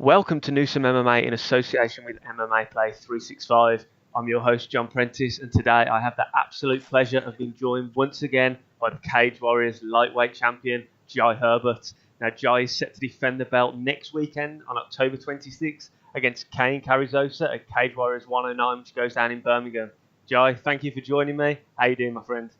Welcome to Newsome MMA in association with MMA Play 365. I'm your host, Jon Prentice, and today I have the absolute pleasure of being joined once again by the Cage Warriors lightweight champion, Herbert. Now, Jai is set to defend the belt next weekend on October 26th against Cain Carrizosa at Cage Warriors 109, which goes down in Birmingham. Jai, thank you for joining me. How you doing, my friend?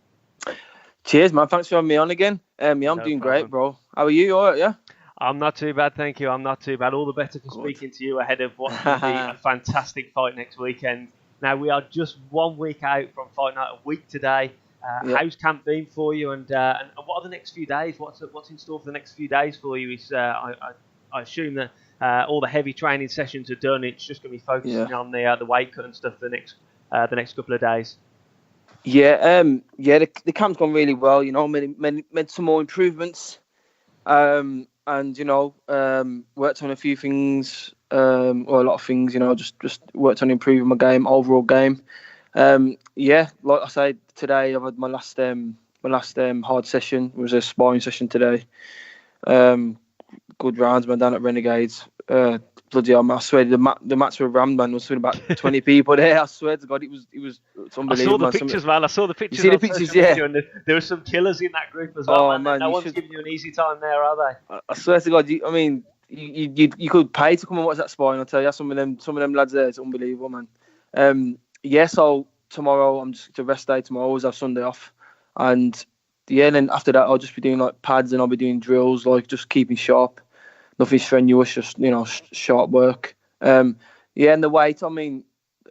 Cheers, man. Thanks for having me on again. I'm doing problem. great, bro. How are you? All right, yeah? I'm not too bad, thank you. I'm not too bad. All the better for speaking to you ahead of what's going to be a fantastic fight next weekend. Now, we are just 1 week out from Fight Night, a week today. How's camp been for you, and what are the next few days? What's in store for the next few days for you? I assume that all the heavy training sessions are done. It's just going to be focusing on the weight cut and stuff the next couple of days. The camp's gone really well. You know, made some more improvements. And worked on a few things, or a lot of things. You know, just worked on improving my overall game. Like I said, today I've had my last hard session. It was a sparring session today. Good rounds, man, down at Renegades. Bloody hell, man, I swear the match were rammed, man. There was about 20 people there. I swear to God, it's unbelievable. I saw the pictures, man. I saw the pictures. You see the pictures, yeah. And there were some killers in that group as well. Oh, man, no one's giving you an easy time there, are they? I swear to God, you could pay to come and watch that sparring. I tell you, some of them lads there, it's unbelievable, man. So tomorrow it's a rest day. Tomorrow I always have Sunday off, and then after that I'll just be doing like pads and I'll be doing drills, like just keeping sharp. Nothing strenuous, just sharp work. And the weight. I mean,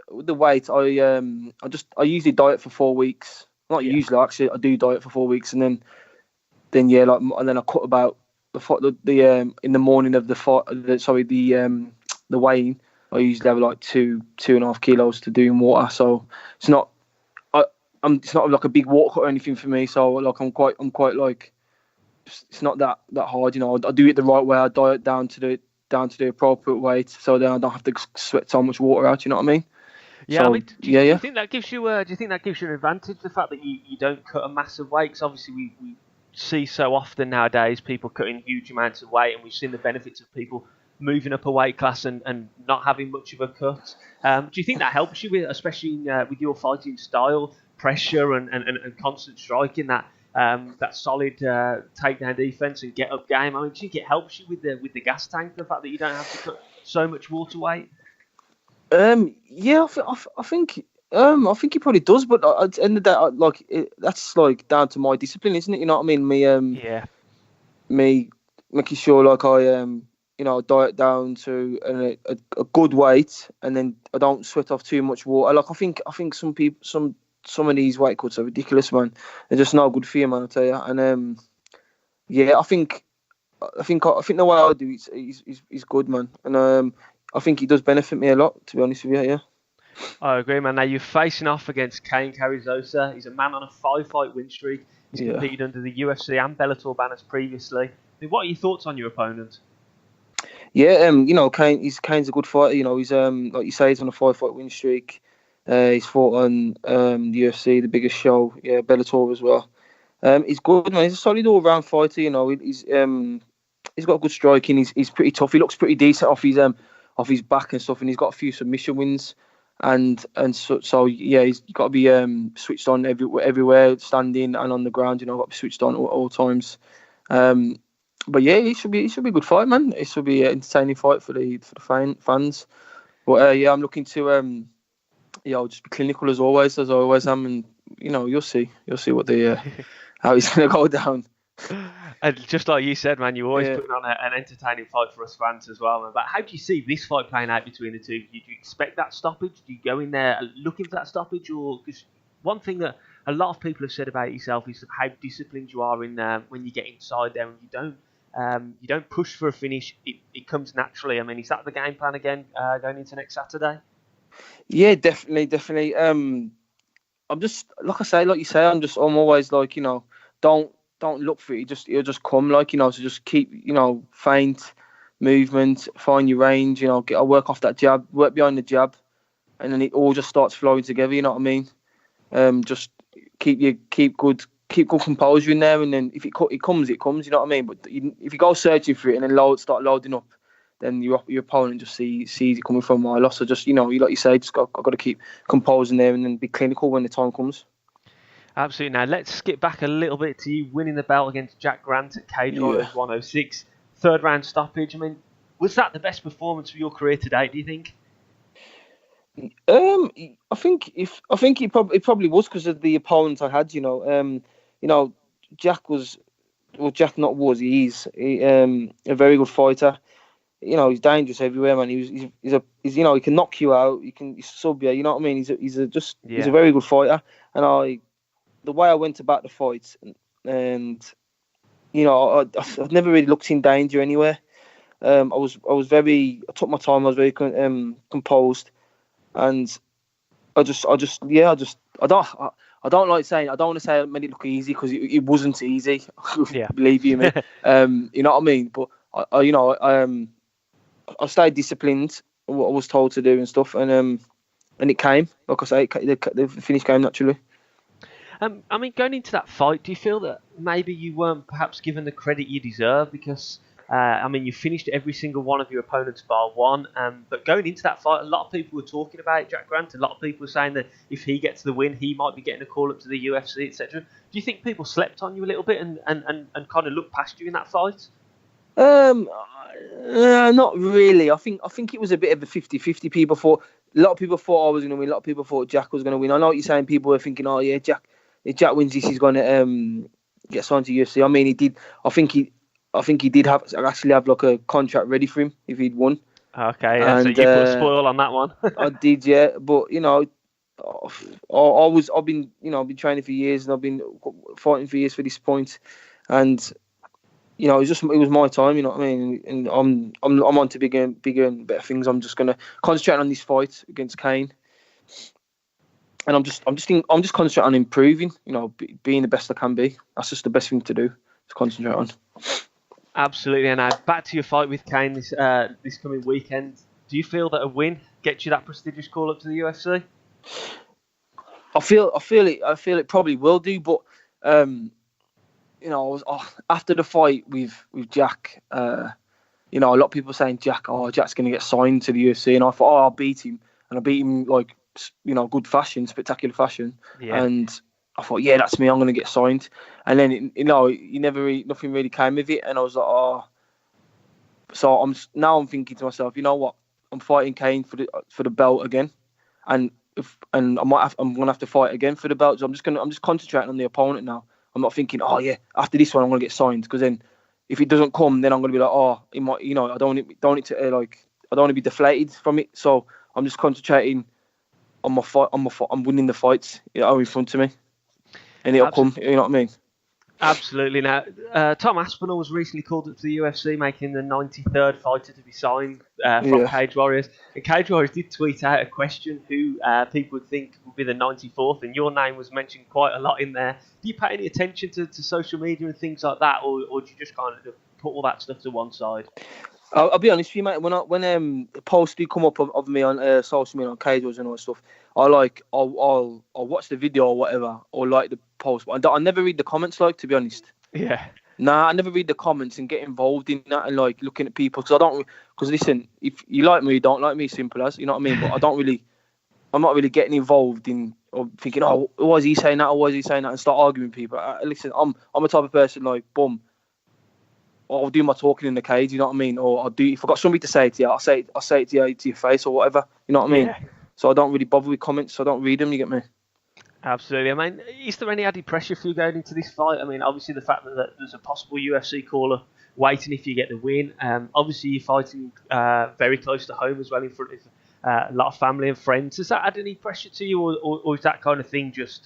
with the weight, I usually diet for 4 weeks. Not usually, actually, I do diet for 4 weeks, and then I cut about the in the morning of the fight. The weighing. I usually have like 2.5 kilos to do in water. So it's not. It's not like a big water cut or anything for me. So like I'm quite like. It's not that hard, you know. I do it the right way. I diet down to the appropriate weight, so then I don't have to sweat so much water out. You know what I mean? Yeah. So, do you think that gives you? Do you think that gives you an advantage? The fact that you don't cut a massive weight. Because obviously we see so often nowadays people cutting huge amounts of weight, and we've seen the benefits of people moving up a weight class and not having much of a cut. Do you think that helps you, especially with your fighting style, pressure and constant striking that solid takedown defense and get up game? I mean, do you think it helps you with the gas tank, the fact that you don't have to cut so much water weight? I think it probably does, but at the end of the day, that's like down to my discipline, isn't it? You know what I mean? Me making sure like I diet down to a good weight, and then I don't sweat off too much water. Like I think some of these weight cuts are ridiculous, man. They're just no good for you, man, I tell you. And I think the way I do it is good, man. And I think it does benefit me a lot, to be honest with you. Yeah. I agree, man. Now you're facing off against Cain Carrizosa. He's a man on a 5-fight win streak. He's competed under the UFC and Bellator banners previously. I mean, what are your thoughts on your opponent? Yeah, Cain's a good fighter. You know, he's like you say, he's on a 5-fight win streak. He's fought on the UFC, the biggest show, Bellator as well. He's good, man. He's a solid all-round fighter. You know, he's got good striking. He's pretty tough. He looks pretty decent off his back and stuff, and he's got a few submission wins. And so he's got to be switched on everywhere, standing and on the ground. You know, got to be switched on at all times. But yeah, it should be a good fight, man. It should be an entertaining fight for the fans. But I'm looking to I'll just be clinical as I always am, and you'll see what how he's gonna go down. And just like you said, man, you're always putting on an entertaining fight for us fans as well, man. But how do you see this fight playing out between the two? Do you expect that stoppage? Do you go in there looking for that stoppage, or because one thing that a lot of people have said about yourself is how disciplined you are in when you get inside there and you don't push for a finish. It comes naturally. I mean, is that the game plan again going into next Saturday? Yeah, definitely. I'm just like you say. I'm always like, don't look for it. It'll just come, like, so just keep, feint, movement, find your range. I'll work off that jab, work behind the jab, and then it all just starts flowing together. You know what I mean? Just keep good composure in there, and then if it comes, it comes. You know what I mean? But if you go searching for it and then start loading up, then your opponent just sees it coming from a mile off. So just, like you say, just got to keep composing there and then be clinical when the time comes. Absolutely. Now, let's skip back a little bit to you winning the belt against Jack Grant at Cage Warriors 106. Third round stoppage. I mean, was that the best performance of your career to date, do you think? I think it probably was because of the opponent I had. Jack was, well, Jack not was. He's a very good fighter. He's dangerous everywhere, man. He's he can knock you out. He's sub you. You know what I mean? He's a very good fighter. And the way I went about the fight, and I've never really looked in danger anywhere. I took my time. I was very composed, and I don't like saying. I don't want to say I made it look easy because it wasn't easy. Yeah. Believe you me. You know what I mean? But I stayed disciplined. What I was told to do and stuff, and it came. Like I say, the finish came naturally. I mean, going into that fight, do you feel that maybe you weren't perhaps given the credit you deserve? Because, you finished every single one of your opponents bar one. But going into that fight, a lot of people were talking about Jack Grant. A lot of people were saying that if he gets the win, he might be getting a call up to the UFC, etc. Do you think people slept on you a little bit and kind of looked past you in that fight? Not really. I think it was a bit of a 50-50. A lot of people thought I was going to win. A lot of people thought Jack was going to win. I know what you're saying. People were thinking, oh yeah, if Jack wins this, he's going to get signed to UFC. I mean, he did. I think he did have like a contract ready for him if he'd won. Okay, yeah, so you put a spoil on that one. I did, yeah. But I've been training for years and I've been fighting for years for this point, and it was my time. You know what I mean? And I'm on to bigger and better things. I'm just gonna concentrate on this fight against Cain. And I'm just concentrating on improving, being the best I can be. That's just the best thing to do, to concentrate on. Absolutely. And now back to your fight with Cain this coming weekend. Do you feel that a win gets you that prestigious call up to the UFC? I feel it probably will do, but after the fight with Jack, a lot of people saying Jack's going to get signed to the UFC, and I thought, I'll beat him, and I beat him like, good fashion, spectacular fashion. Yeah. And I thought, yeah, that's me. I'm going to get signed. And then, nothing really came of it. And I was like, oh. So I'm thinking to myself, you know what? I'm fighting Cain for the belt again, and I'm going to have to fight again for the belt. So I'm just concentrating on the opponent now. I'm not thinking, oh yeah, after this one I'm going to get signed, because then if it doesn't come, then I'm going to be like, oh, it might, I don't want to be deflated from it. So I'm just concentrating on my fight. I'm winning the fights in front of me, and it'll come. You know what I mean? Absolutely. Now, Tom Aspinall was recently called up to the UFC, making the 93rd fighter to be signed from Cage Warriors. And Cage Warriors did tweet out a question who people would think would be the 94th, and your name was mentioned quite a lot in there. Do you pay any attention to social media and things like that, or do you just kind of put all that stuff to one side? I'll be honest with you, mate. When posts do come up of me on social media, on Cage Warriors and all that stuff, I'll watch the video or whatever, or like the post. But I never read the comments, to be honest. Yeah. Nah, I never read the comments and get involved in that and looking at people, because listen, if you like me, you don't like me, simple as, you know what I mean. But I'm not really getting involved in or thinking, oh, why is he saying that, or why is he saying that, and start arguing with people. Listen, I'm a type of person boom. I'll do my talking in the cage, you know what I mean? Or if I've got something to say to you, I'll say it to your face or whatever, you know what I mean? Yeah. So I don't really bother with comments, so I don't read them, you get me? Absolutely. I mean, is there any added pressure for you going into this fight? I mean, obviously the fact that there's a possible UFC caller waiting if you get the win. Obviously you're fighting very close to home as well, in front of a lot of family and friends. Does that add any pressure to you, or is that kind of thing just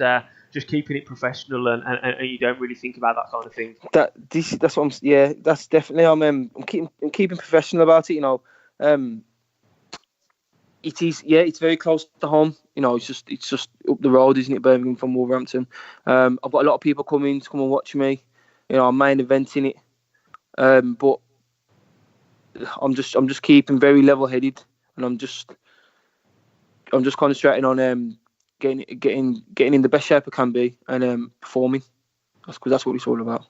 keeping it professional and you don't really think about that kind of thing? That's what I'm. Yeah, that's definitely. I'm keeping professional about it. It is. Yeah, it's very close to home. It's just up the road, isn't it? Birmingham from Wolverhampton. I've got a lot of people coming to come and watch me. I'm main eventing it. But I'm just keeping very level headed, and I'm just concentrating on getting in the best shape I can be, and performing. That's what it's all about.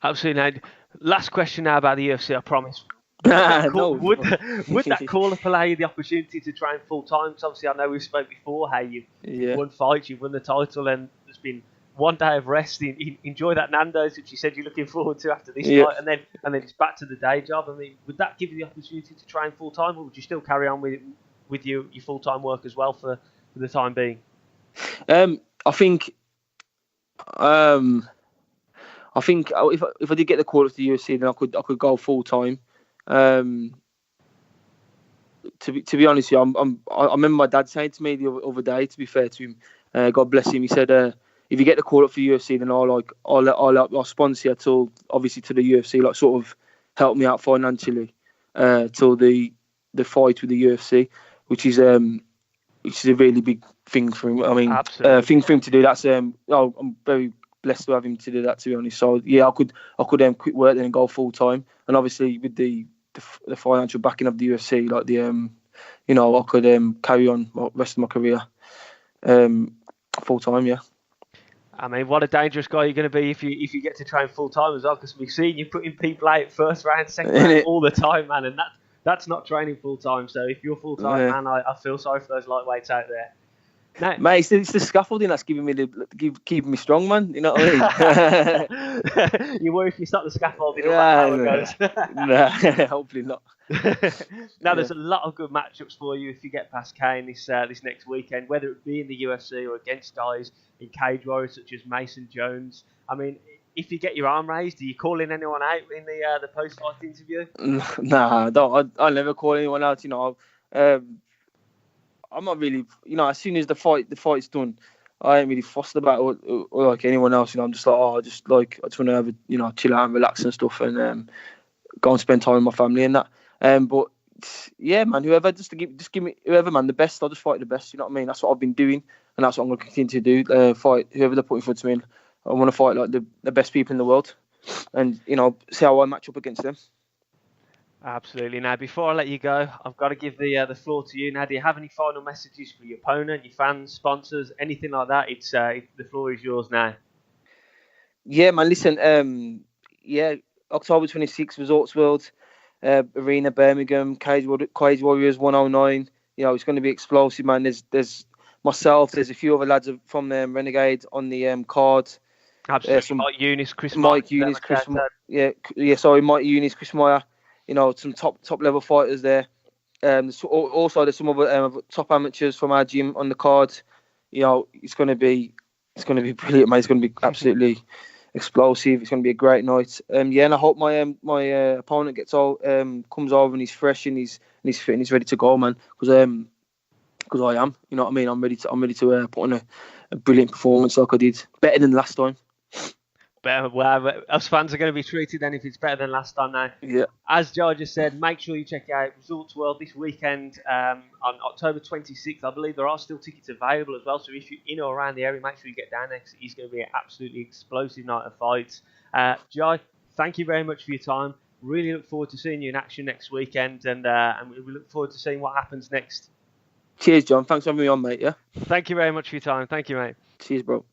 Absolutely. Now, last question now about the UFC, I promise. Would that call-up allow you the opportunity to train full-time? Because obviously I know we've spoke before how you've won fights, you've won the title, and there's been one day of rest. Enjoy that Nando's, which you said you're looking forward to after this fight, and then it's back to the day job. I mean, would that give you the opportunity to train full-time, or would you still carry on with your full-time work as well for the time being? I think if I did get the call up to the UFC, then I could go full-time. To be honest with you, I remember my dad saying to me the other day, to be fair to him, God bless him, he said, if you get the call up for the UFC, then I'll sponsor you till, obviously, to the UFC, like sort of help me out financially till the fight with the UFC, which is a really big thing for him. I mean, thing for him to do. That's I'm very blessed to have him to do that, to be honest. So yeah, I could quit work then and go full time, and obviously with the financial backing of the UFC, like I could carry on the rest of my career full time. Yeah. I mean, what a dangerous guy you're going to be if you get to train full time as well, because we've seen you putting people out first round, second round all the time, man, and that's not training full time. So if you're full time, man, I feel sorry for those lightweights out there. No. Mate, it's the scaffolding that's keeping me strong, man. You know what I mean? You worry if you start the scaffolding, how it goes. Nah, hopefully not. Now, there's a lot of good matchups for you if you get past Cain this next weekend, whether it be in the UFC or against guys in cage warriors such as Mason Jones. I mean, if you get your arm raised, are you calling anyone out in the post-fight interview? Nah, I'll never call anyone out. I'm not really, as soon as the fight's done, I ain't really fussed about it or like anyone else. I'm just like, I just want to have a, chill out and relax and stuff, and go and spend time with my family and that. But yeah, man, whoever, just give me whoever, man, the best. I'll just fight the best. You know what I mean? That's what I've been doing, and that's what I'm going to continue to do. Fight whoever they're putting in front of me. I want to fight like the best people in the world, and see how I match up against them. Absolutely. Now, before I let you go, I've got to give the floor to you. Now, do you have any final messages for your opponent, your fans, sponsors, anything like that? It's the floor is yours now. Yeah, man. Listen. October 26th, Resorts World Arena, Birmingham, Cage Warriors 109. It's going to be explosive, man. There's myself. There's a few other lads from Renegade on the card. Absolutely. Mike Eunice, Chris Mike Eunice, Chris. Sorry, Mike Eunice, Chris Meyer. Some top level fighters there. Also, there's some other top amateurs from our gym on the card. It's going to be brilliant, man. It's going to be absolutely explosive. It's going to be a great night. And I hope my opponent gets comes over and he's fresh and he's fit and he's ready to go, man. Because I am. You know what I mean? I'm ready to put on a brilliant performance like I did, better than last time. Well, us fans are going to be treated then if it's better than last time now. Yeah. As Joe just said, make sure you check out Resorts World this weekend on October 26th. I believe there are still tickets available as well. So if you're in or around the area, make sure you get down there because it's going to be an absolutely explosive night of fights. Joe, thank you very much for your time. Really look forward to seeing you in action next weekend, and we look forward to seeing what happens next. Cheers, John. Thanks for having me on, mate. Yeah. Thank you very much for your time. Thank you, mate. Cheers, bro.